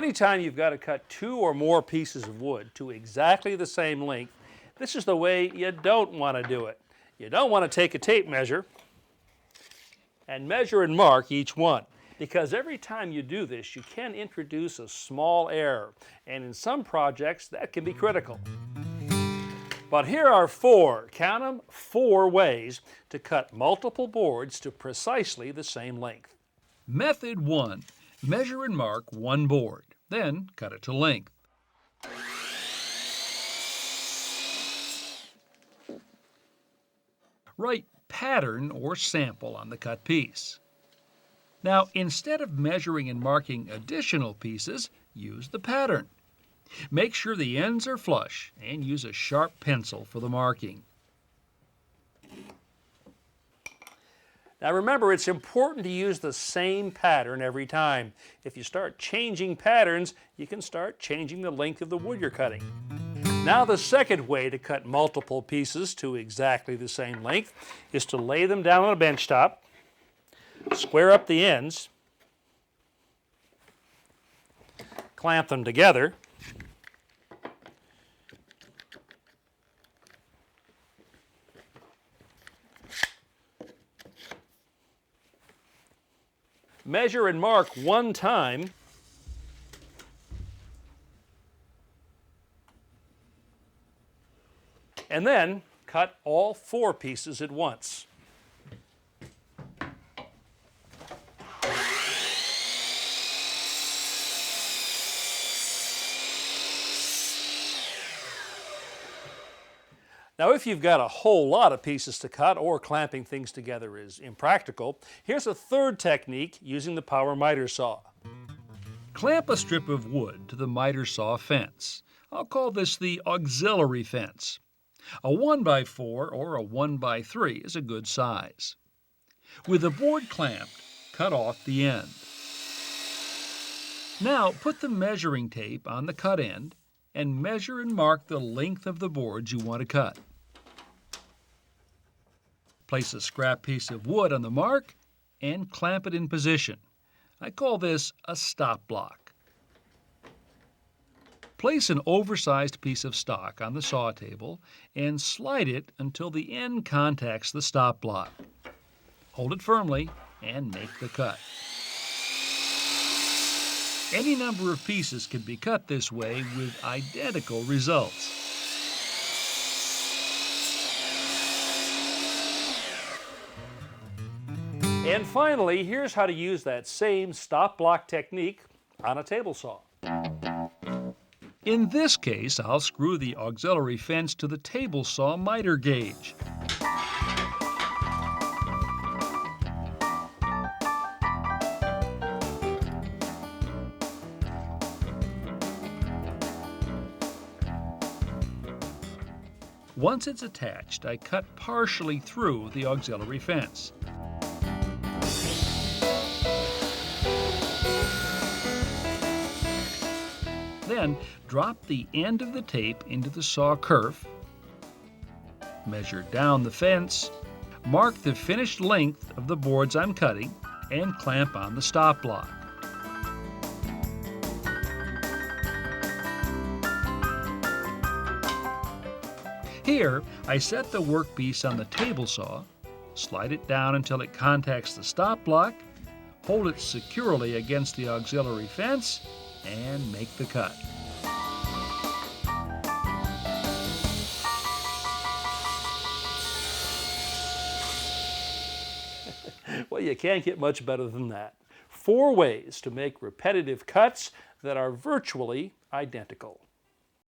anytime you've got to cut 2 or more pieces of wood to exactly the same length, this is the way you don't want to do it. You don't want to take a tape measure and measure and mark each one, because every time you do this, you can introduce a small error, and in some projects that can be critical. But here are 4, count them, 4 ways to cut multiple boards to precisely the same length. Method 1. Measure and mark one board, then cut it to length. Write pattern or sample on the cut piece. Now, instead of measuring and marking additional pieces, use the pattern. Make sure the ends are flush and use a sharp pencil for the marking. Now remember, it's important to use the same pattern every time. If you start changing patterns, you can start changing the length of the wood you're cutting. Now the second way to cut multiple pieces to exactly the same length is to lay them down on a bench top, square up the ends, clamp them together, measure and mark one time, and then cut all 4 pieces at once. Now, if you've got a whole lot of pieces to cut or clamping things together is impractical, here's a third technique using the power miter saw. Clamp a strip of wood to the miter saw fence. I'll call this the auxiliary fence. A 1x4 or a 1x3 is a good size. With the board clamped, cut off the end. Now put the measuring tape on the cut end and measure and mark the length of the boards you want to cut. Place a scrap piece of wood on the mark and clamp it in position. I call this a stop block. Place an oversized piece of stock on the saw table and slide it until the end contacts the stop block. Hold it firmly and make the cut. Any number of pieces can be cut this way with identical results. And finally, here's how to use that same stop block technique on a table saw. In this case, I'll screw the auxiliary fence to the table saw miter gauge. Once it's attached, I cut partially through the auxiliary fence. Then drop the end of the tape into the saw kerf, measure down the fence, mark the finished length of the boards I'm cutting, and clamp on the stop block. Here, I set the workpiece on the table saw, slide it down until it contacts the stop block, hold it securely against the auxiliary fence, and make the cut. Well, you can't get much better than that. 4 ways to make repetitive cuts that are virtually identical.